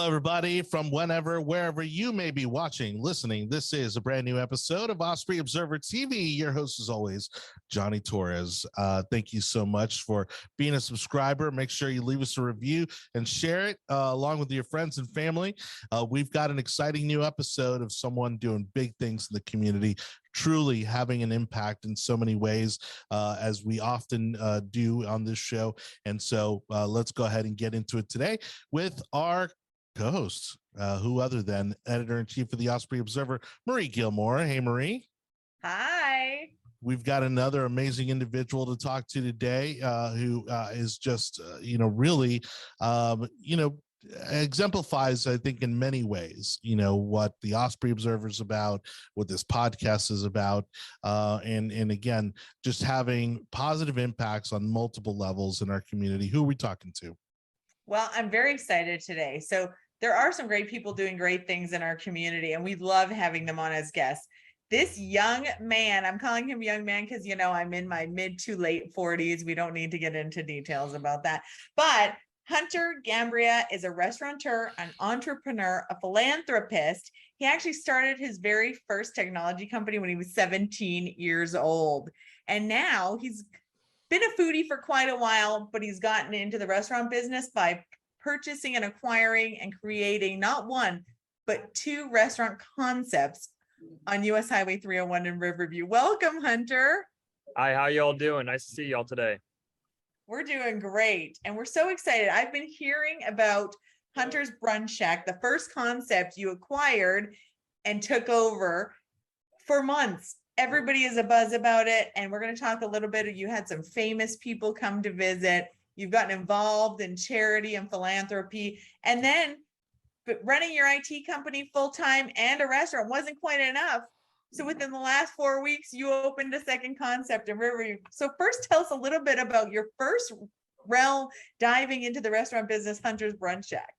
Hello, everybody, from whenever, wherever you may be watching, listening. This is a brand new episode of Osprey Observer TV. Your host, as always, Johnny Torres. Thank you so much for being a subscriber. Make sure you leave us a review and share it along with your friends and family. We've got an exciting new episode of someone doing big things in the community, truly having an impact in so many ways, as we often do on this show. And so let's go ahead and get into it today with our co-host, who other than editor-in-chief of the Osprey Observer, Marie Gilmore. Hey, Marie. Hi. We've got another amazing individual to talk to today, who is just, really, exemplifies, I think, in many ways, what the Osprey Observer is about, what this podcast is about, and again, just having positive impacts on multiple levels in our community. Who are we talking to? Well, I'm very excited today. So there are some great people doing great things in our community, and we love having them on as guests. This young man, I'm calling him young man because, I'm in my mid to late 40s. We don't need to get into details about that. But Hunter Gambria is a restaurateur, an entrepreneur, a philanthropist. He actually started his very first technology company when he was 17 years old. And now he's been a foodie for quite a while, but he's gotten into the restaurant business by purchasing and acquiring and creating not one, but two restaurant concepts on US Highway 301 in Riverview. Welcome, Hunter. Hi, how y'all doing? Nice to see y'all today. We're doing great. And we're so excited. I've been hearing about Hunter's Brunch Shack, the first concept you acquired and took over, for months. Everybody is abuzz about it. And we're going to talk a little bit. You had some famous people come to visit. You've gotten involved in charity and philanthropy. And then running your IT company full-time and a restaurant wasn't quite enough. So within the last 4 weeks, you opened a second concept in Riverview. So first, tell us a little bit about your first realm diving into the restaurant business, Hunter's Brunch Shack.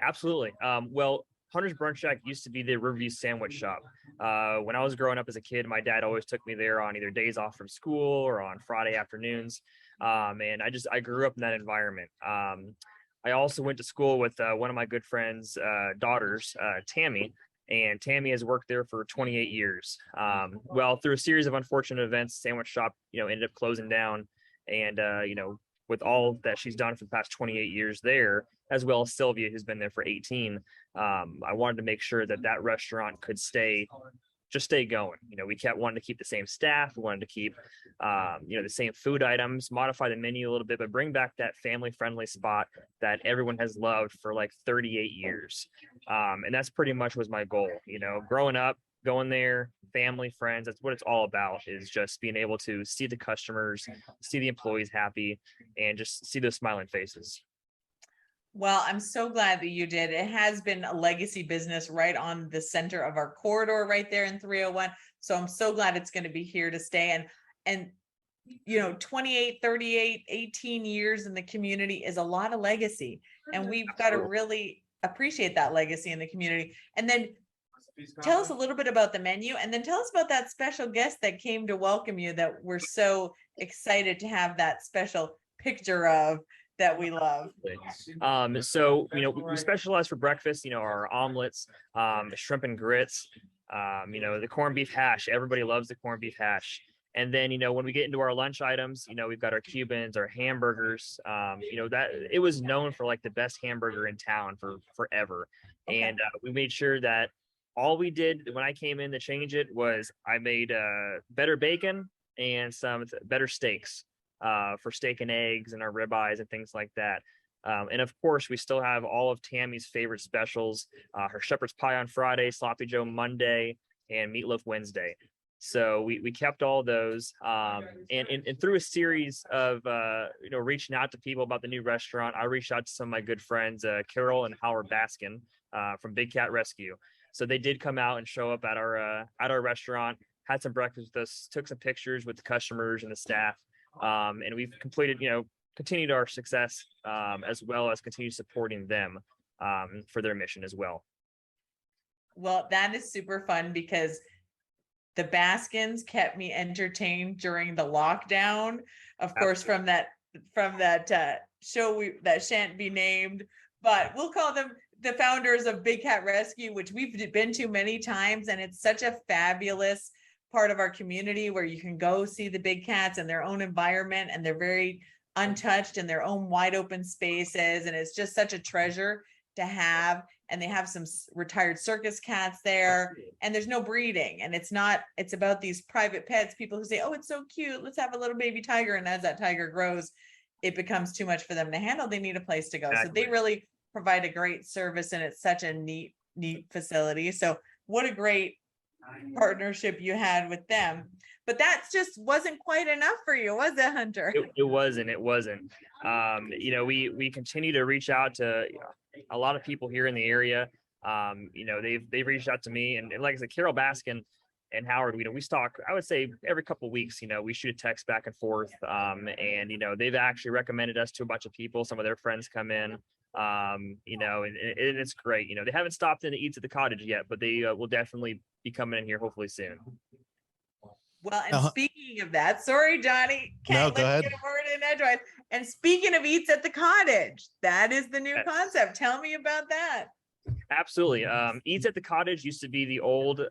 Absolutely. Well, Hunter's Brunch Shack used to be the Riverview sandwich shop. When I was growing up as a kid, my dad always took me there on either days off from school or on Friday afternoons. And I grew up in that environment. I also went to school with one of my good friends' daughters, Tammy, and Tammy has worked there for 28 years. Well, through a series of unfortunate events, sandwich shop, ended up closing down. And, with all that she's done for the past 28 years there, as well as Sylvia, who's been there for 18, I wanted to make sure that restaurant could stay going. We kept wanting to keep the same staff. We wanted to keep, the same food items, modify the menu a little bit, but bring back that family-friendly spot that everyone has loved for like 38 years. And that's pretty much was my goal, growing up, going there, family, friends. That's what it's all about, is just being able to see the customers, see the employees happy, and just see those smiling faces. Well, I'm so glad that you did. It has been a legacy business right on the center of our corridor right there in 301. So I'm so glad it's going to be here to stay. And 28, 38, 18 years in the community is a lot of legacy. And we've got to really appreciate that legacy in the community. And then tell us a little bit about the menu, and then tell us about that special guest that came to welcome you that we're so excited to have that special picture of, that we love. So, we specialize for breakfast, our omelets, shrimp and grits, the corned beef hash. Everybody loves the corned beef hash. And then, when we get into our lunch items, we've got our Cubans, our hamburgers, that it was known for like the best hamburger in town for forever. Okay. And we made sure that all we did when I came in to change it was I made better bacon and some better steaks. For steak and eggs and our ribeyes and things like that. And of course, we still have all of Tammy's favorite specials, her shepherd's pie on Friday, sloppy joe Monday, and meatloaf Wednesday. So we kept all those. And through a series of, reaching out to people about the new restaurant, I reached out to some of my good friends, Carol and Howard Baskin from Big Cat Rescue. So they did come out and show up at our restaurant, had some breakfast with us, took some pictures with the customers and the staff. And we've continued our success, as well as continue supporting them for their mission as well. Well, that is super fun because the Baskins kept me entertained during the lockdown, of course, from that show that shan't be named, but we'll call them the founders of Big Cat Rescue, which we've been to many times, and it's such a fabulous part of our community where you can go see the big cats in their own environment, and they're very untouched in their own wide open spaces, and it's just such a treasure to have. And they have some retired circus cats there, and there's no breeding, and it's about these private pets, people who say, oh, it's so cute, let's have a little baby tiger, and as that tiger grows, it becomes too much for them to handle. They need a place to go. So they really provide a great service, and it's such a neat facility. So what a great partnership you had with them. But that just wasn't quite enough for you, was it, Hunter? It wasn't. We continue to reach out to a lot of people here in the area. They've reached out to me, and like I said, Carol Baskin and Howard, we talk, I would say every couple of weeks, we shoot a text back and forth. They've actually recommended us to a bunch of people. Some of their friends come in, and it's great. They haven't stopped in to eat at the Cottage yet, but they will definitely be coming in here hopefully soon. Well, and speaking of that, sorry, Johnny. No, go ahead. Get a word in edgewise. And speaking of eats at the Cottage, that is the new concept. Tell me about that. Absolutely. Eats at the Cottage used to be the old,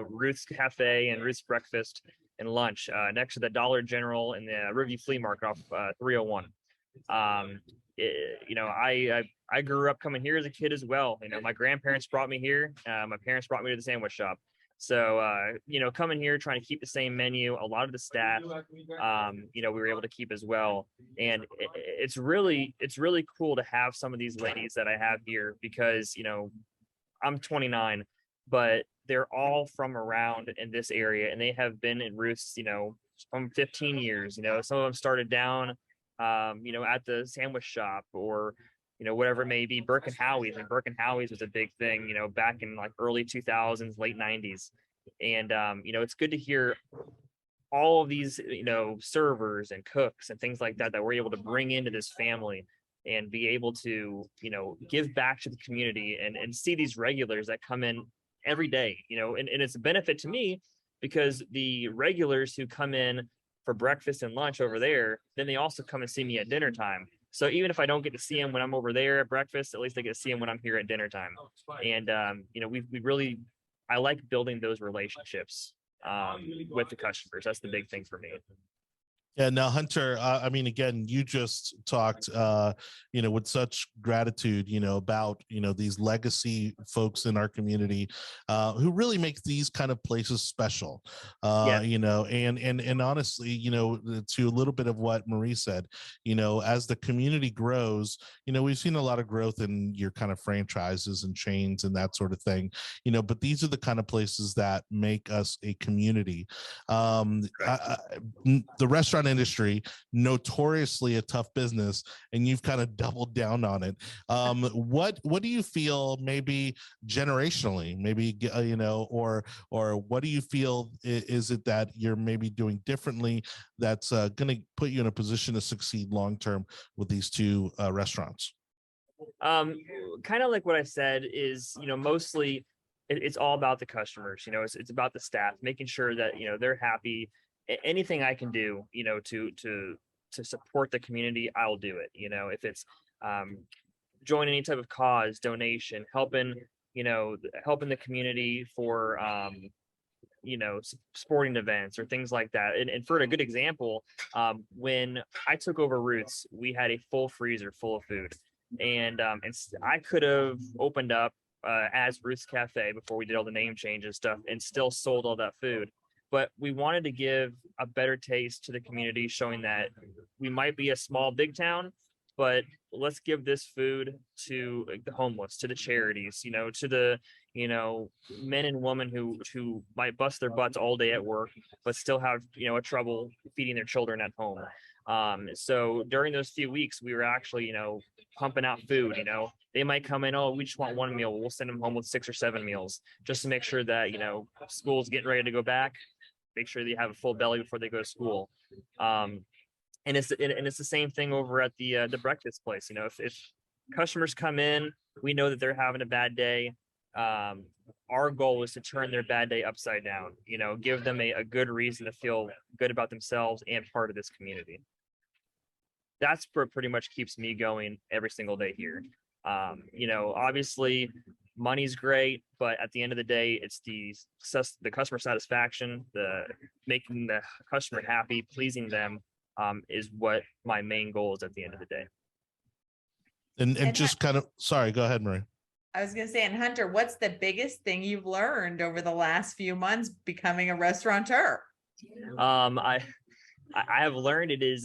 Ruth's Cafe and Ruth's Breakfast and Lunch next to the Dollar General and the Riverview Flea Market off 301. I grew up coming here as a kid as well. My grandparents brought me here. My parents brought me to the sandwich shop. So, coming here, trying to keep the same menu, a lot of the staff, we were able to keep as well. And it's really cool to have some of these ladies that I have here because, I'm 29, but they're all from around in this area, and they have been in Ruth's, from 15 years. Some of them started down, at the sandwich shop or, whatever it may be. Burke and Howie's was a big thing, back in like early 2000s, late 90s. And, it's good to hear all of these, servers and cooks and things like that we're able to bring into this family and be able to, give back to the community and see these regulars that come in every day, and it's a benefit to me because the regulars who come in for breakfast and lunch over there, then they also come and see me at dinner time. So even if I don't get to see them when I'm over there at breakfast, at least I get to see them when I'm here at dinner time. And, I like building those relationships with the customers. That's the big thing for me. Yeah. Now, Hunter, again, you just talked, with such gratitude, about, these legacy folks in our community who really make these kind of places special, and honestly, to a little bit of what Marie said, as the community grows, we've seen a lot of growth in your kind of franchises and chains and that sort of thing, but these are the kind of places that make us a community. The restaurant industry, notoriously a tough business, and you've kind of doubled down on it. What do you feel maybe generationally, or what do you feel is it that you're maybe doing differently that's going to put you in a position to succeed long term with these two restaurants? Kind of like what I said is, mostly it's all about the customers. It's about the staff, making sure that they're happy. Anything I can do, to support the community, I'll do it. If it's join any type of cause, donation, helping the community for sporting events or things like that. And for a good example, when I took over Ruth's, we had a full freezer full of food, and I could have opened up as Ruth's Cafe before we did all the name change and stuff, and still sold all that food. But we wanted to give a better taste to the community, showing that we might be a small, big town, but let's give this food to the homeless, to the charities, to the, men and women who might bust their butts all day at work, but still have, a trouble feeding their children at home. So during those few weeks, we were actually, pumping out food. They might come in, oh, we just want one meal. We'll send them home with 6 or 7 meals just to make sure that, school's getting ready to go back. Make sure they have a full belly before they go to school. And it's the same thing over at the breakfast place. If customers come in, we know that they're having a bad day. Our goal is to turn their bad day upside down, give them a good reason to feel good about themselves and part of this community. That's what pretty much keeps me going every single day here. Obviously money's great, but at the end of the day, it's the customer satisfaction, the making the customer happy, pleasing them, is what my main goal is at the end of the day. And just kind of, sorry, go ahead, Marie. I was going to say, and Hunter, what's the biggest thing you've learned over the last few months becoming a restaurateur? I have learned it is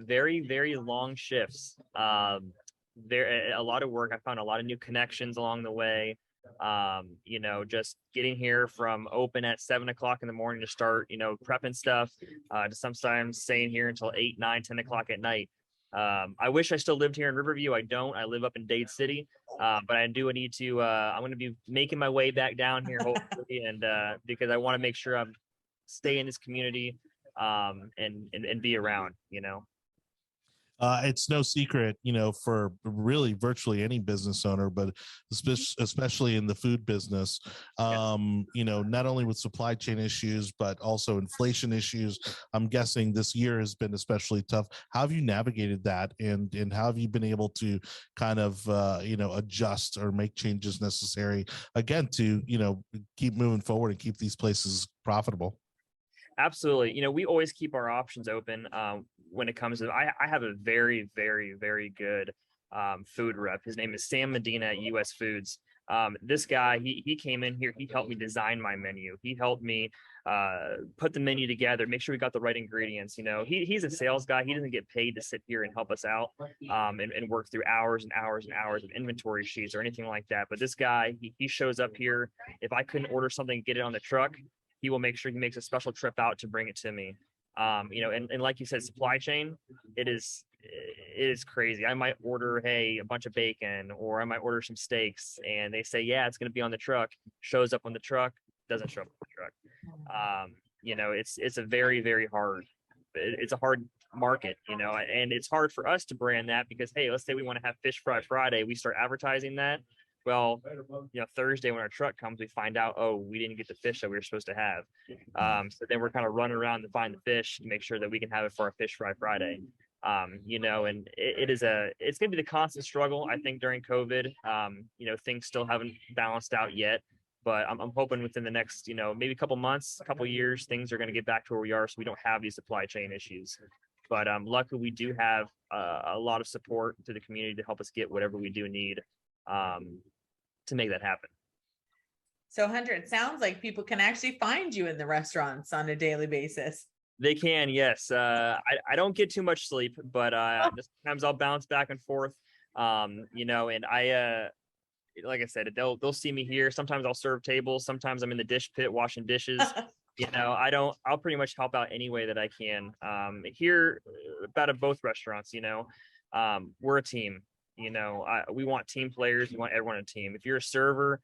very, very long shifts. There a lot of work. I found a lot of new connections along the way. Just getting here from open at 7 o'clock in the morning to start, prepping stuff, to sometimes staying here until 8, 9, 10 o'clock at night. I wish I still lived here in Riverview. I don't. I live up in Dade City, but I need to. I'm going to be making my way back down here, hopefully, and because I want to make sure I'm stay in this community, and be around. It's no secret, for really virtually any business owner, but especially in the food business, not only with supply chain issues, but also inflation issues. I'm guessing this year has been especially tough. How have you navigated that? And how have you been able to kind of, adjust or make changes necessary, again, to, keep moving forward and keep these places profitable? Absolutely. We always keep our options open. When it comes to, I have a very, very, very good food rep. His name is Sam Medina at US Foods. This guy, he came in here, he helped me design my menu. He helped me put the menu together, make sure we got the right ingredients. He's a sales guy. He doesn't get paid to sit here and help us out, and work through hours and hours and hours of inventory sheets or anything like that. But this guy, he shows up here. If I couldn't order something, get it on the truck, he will make sure he makes a special trip out to bring it to me. And like you said, supply chain, it is crazy. I might order, a bunch of bacon, or I might order some steaks, and they say, yeah, it's going to be on the truck, shows up on the truck, doesn't show up on the truck. It's a very, very hard, it's a hard market, and it's hard for us to brand that because, hey, let's say we want to have Fish Fry Friday. We start advertising that. Well, Thursday when our truck comes, we find out, oh, we didn't get the fish that we were supposed to have. So then we're kind of running around to find the fish to make sure that we can have it for our Fish Fry Friday. And it's going to be the constant struggle, I think, during COVID. Things still haven't balanced out yet, but I'm hoping within the next, maybe a couple months, a couple years, things are going to get back to where we are, so we don't have these supply chain issues. But luckily, we do have a lot of support to the community to help us get whatever we do need to make that happen. So Hunter, it sounds like people can actually find you in the restaurants on a daily basis. They can, yes. I don't get too much sleep, but sometimes I'll bounce back and forth. And I, like I said, they'll see me here. Sometimes I'll serve tables. Sometimes I'm in the dish pit washing dishes. I'll pretty much help out any way that I can. Here, about at both restaurants, we're a team. We want team players. We want everyone on a team. If you're a server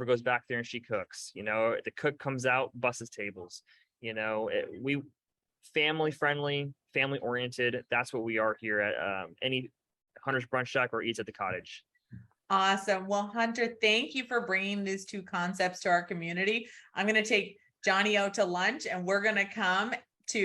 goes back there and she cooks. The cook comes out, busses tables. We family friendly, family oriented. That's what we are here at any Hunter's Brunch Shack or Eats at the Cottage. Awesome. Well, Hunter, thank you for bringing these two concepts to our community. I'm going to take Johnny out to lunch, and we're going to come to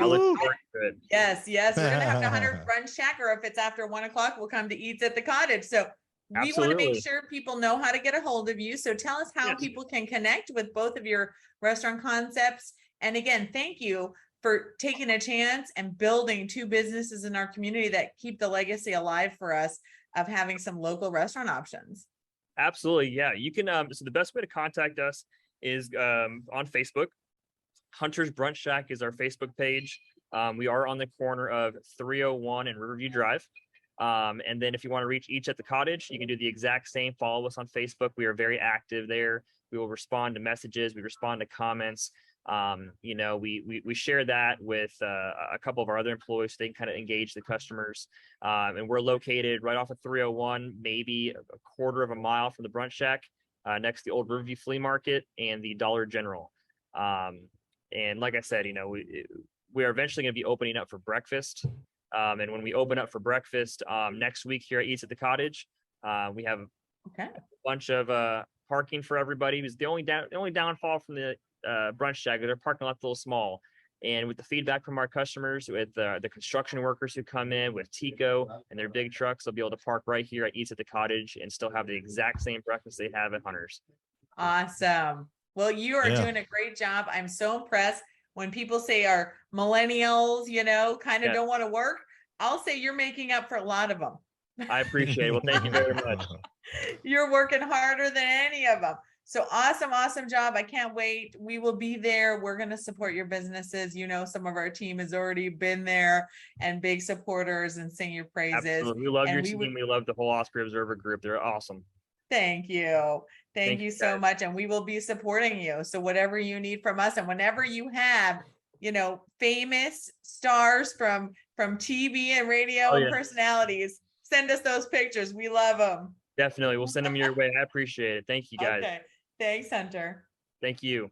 yes we're gonna have to Hunter's Brunch Shack, or if it's after 1 o'clock, we'll come to Eats at the Cottage. So we want to make sure people know how to get a hold of you. So tell us how people can connect with both of your restaurant concepts. And again, thank you for taking a chance and building two businesses in our community that keep the legacy alive for us of having some local restaurant options. Absolutely. Yeah, you can so the best way to contact us is on Facebook. Hunter's Brunch Shack is our Facebook page. We are on the corner of 301 and Riverview Drive. And then if you want to reach Eats at the Cottage, you can do the exact same. Follow us on Facebook. We are very active there. We will respond to messages. We respond to comments. We share that with a couple of our other employees so they can kind of engage the customers. And we're located right off of 301, maybe a quarter of a mile from the Brunch Shack, next to the old Riverview Flea Market and the Dollar General. And like I said, we are eventually going to be opening up for breakfast. And when we open up for breakfast next week here at Eats at the Cottage, we have a bunch of parking for everybody. It was the only downfall from the Brunch Shack. Their parking lot's a little small. And with the feedback from our customers, with the construction workers who come in with Tico and their big trucks, they'll be able to park right here at Eats at the Cottage and still have the exact same breakfast they have at Hunter's. Awesome. Well, you are doing a great job. I'm so impressed. When people say our millennials, kind of don't want to work, I'll say you're making up for a lot of them. I appreciate it. Well, thank you very much. You're working harder than any of them. So awesome job. I can't wait. We will be there. We're going to support your businesses. Some of our team has already been there and big supporters and sing your praises. Absolutely. We love your team. We love the whole Osprey Observer group. They're awesome. Thank you. Thank you so much. And we will be supporting you. So whatever you need from us, and whenever you have, famous stars from TV and radio and personalities, send us those pictures. We love them. Definitely. We'll send them your way. I appreciate it. Thank you, guys. Okay. Thanks, Hunter. Thank you.